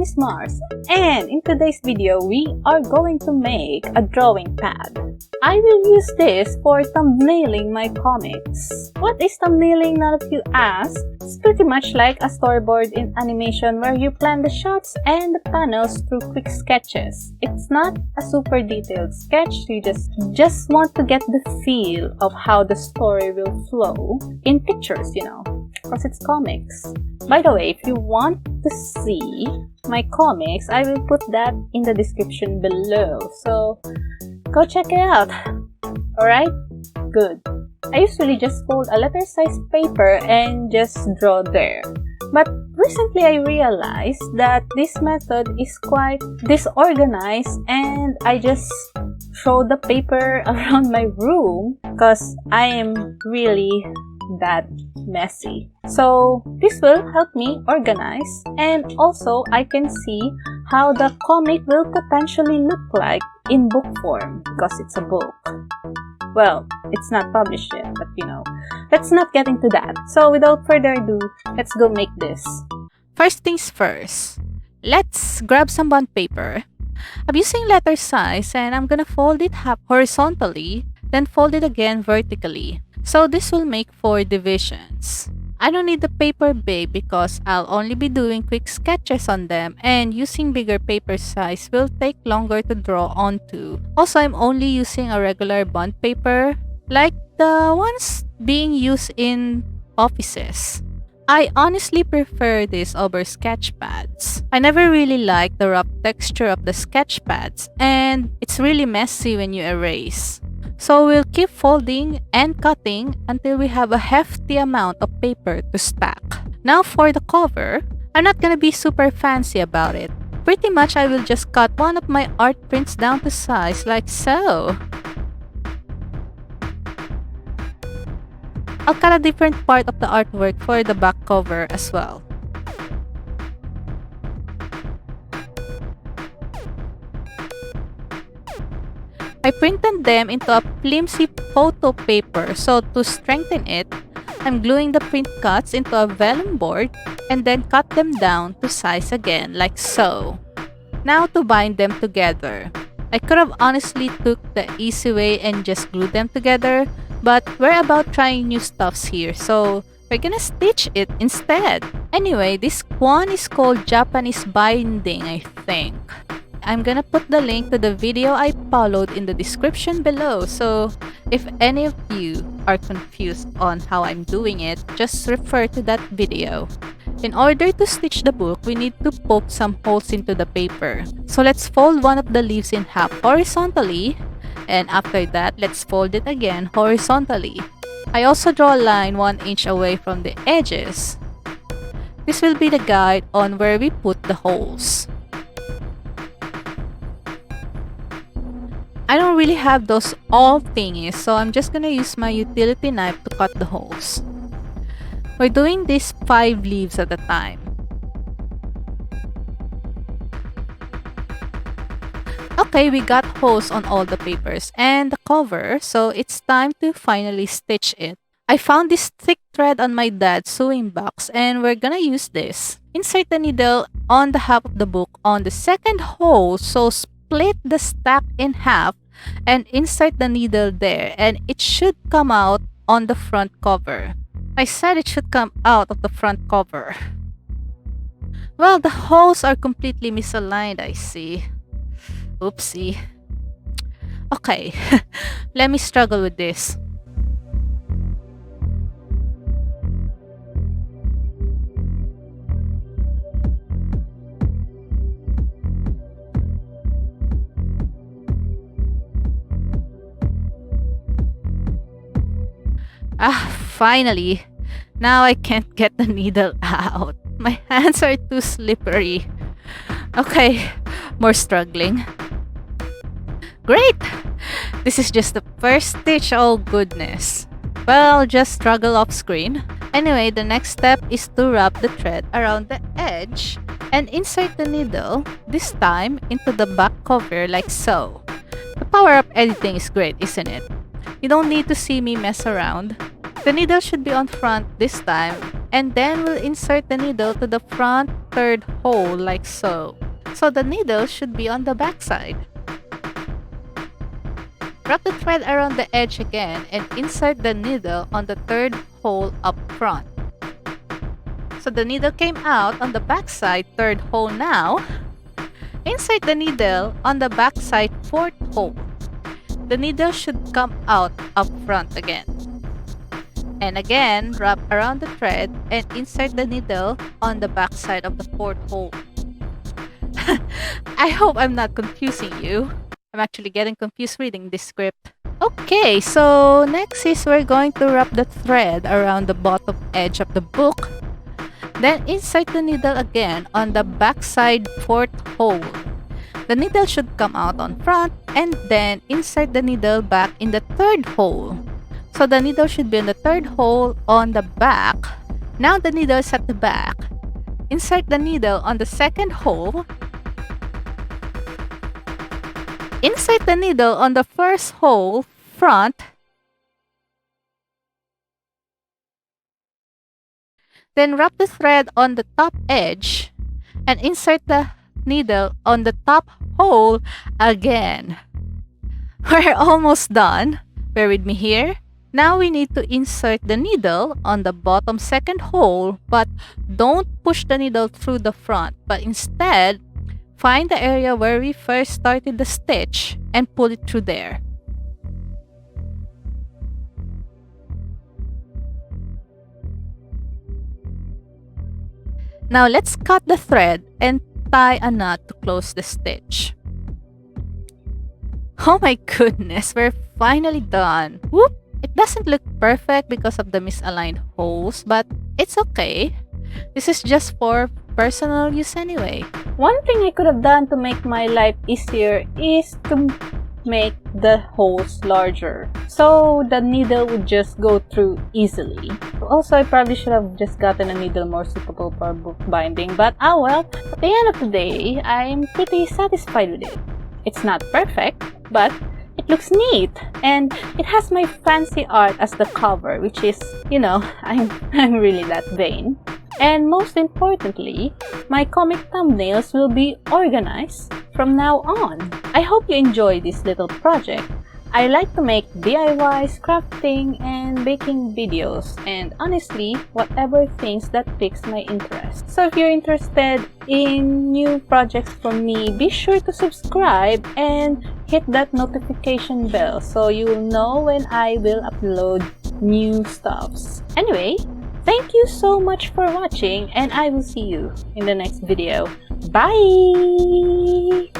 name is Mharz, and in today's video, we are going to make a drawing pad. I will use this for thumbnailing my comics. What is thumbnailing, none of you ask? It's pretty much like a storyboard in animation where you plan the shots and the panels through quick sketches. It's not a super detailed sketch, you just want to get the feel of how the story will flow in pictures, you know, because it's comics. By the way, if you want to see my comics, I will put that in the description below, so go check it out. Alright? Good. I usually just fold a letter size paper and just draw there. But recently I realized that this method is quite disorganized and I just throw the paper around my room because I am really that messy. So this will help me organize, and also I can see how the comic will potentially look like in book form because it's a book. Well, it's not published yet, but you know, let's not get into that. So without further ado, let's go make this. First things first, let's grab some bond paper. I'm using letter size and I'm gonna fold it half horizontally, then fold it again vertically. So this will make 4 divisions. I don't need the paper big because I'll only be doing quick sketches on them, and using bigger paper size will take longer to draw onto. Also, I'm only using a regular bond paper like the ones being used in offices. I honestly prefer this over sketchpads. I never really liked the rough texture of the sketchpads, and it's really messy when you erase. So we'll keep folding and cutting until we have a hefty amount of paper to stack. Now for the cover, I'm not gonna be super fancy about it. Pretty much I will just cut one of my art prints down to size like so. I'll cut a different part of the artwork for the back cover as well. I printed them into a flimsy photo paper, so to strengthen it, I'm gluing the print cuts into a vellum board and then cut them down to size again like so. Now to bind them together. I could have honestly took the easy way and just glued them together, but we're about trying new stuffs here, so we're gonna stitch it instead. Anyway, this one is called Japanese binding, I think. I'm gonna put the link to the video I followed in the description below, so if any of you are confused on how I'm doing it, just refer to that video. In order to stitch the book, we need to poke some holes into the paper. So let's fold one of the leaves in half horizontally, and after that, let's fold it again horizontally. I also draw a line 1 inch away from the edges. This will be the guide on where we put the holes. I don't really have those all thingies, so I'm just gonna use my utility knife to cut the holes. We're doing these 5 leaves at a time. Okay, we got holes on all the papers and the cover, so it's time to finally stitch it. I found this thick thread on my dad's sewing box and we're gonna use this. Insert the needle on the half of the book on the second hole, so split the stack in half and insert the needle there, and it should come out on the front cover. I said it should come out of the front cover. Well, the holes are completely misaligned, I see. Oopsie. Okay, let me struggle with this. Finally. Now I can't get the needle out. My hands are too slippery. Okay, more struggling. Great! This is just the first stitch, oh goodness. Well, I'll just struggle off screen. Anyway, the next step is to wrap the thread around the edge and insert the needle, this time into the back cover like so. The power of editing is great, isn't it? You don't need to see me mess around. The needle should be on front this time, and then we'll insert the needle to the front third hole like so. So the needle should be on the back side. Wrap the thread around the edge again and insert the needle on the third hole up front. So the needle came out on the back side third hole now. Insert the needle on the back side fourth hole. The needle should come out up front again. And again, wrap around the thread and insert the needle on the back side of the fourth hole. I hope I'm not confusing you. I'm actually getting confused reading this script. Okay, so next is we're going to wrap the thread around the bottom edge of the book. Then insert the needle again on the backside fourth hole. The needle should come out on front and then insert the needle back in the third hole. So the needle should be in the third hole on the back. Now the needle is at the back. Insert the needle on the second hole. Insert the needle on the first hole, front. Then wrap the thread on the top edge and insert the needle on the top hole again. We're almost done. Bear with me here. Now we need to insert the needle on the bottom second hole, but don't push the needle through the front, but instead, find the area where we first started the stitch and pull it through there. Now let's cut the thread and tie a knot to close the stitch. Oh my goodness, we're finally done. Whoop! It doesn't look perfect because of the misaligned holes, but it's okay. This is just for personal use anyway. One thing I could have done to make my life easier is to make the holes larger, so the needle would just go through easily. Also, I probably should have just gotten a needle more suitable for book binding, but oh well. At the end of the day, I'm pretty satisfied with it. It's not perfect, but it looks neat, and it has my fancy art as the cover, which is, you know, I'm really that vain. And most importantly, my comic thumbnails will be organized from now on. I hope you enjoy this little project. I like to make DIYs, crafting, and baking videos, and honestly, whatever things that piques my interest. So if you're interested in new projects from me, be sure to subscribe and hit that notification bell so you'll know when I will upload new stuffs. Anyway, thank you so much for watching, and I will see you in the next video. Bye!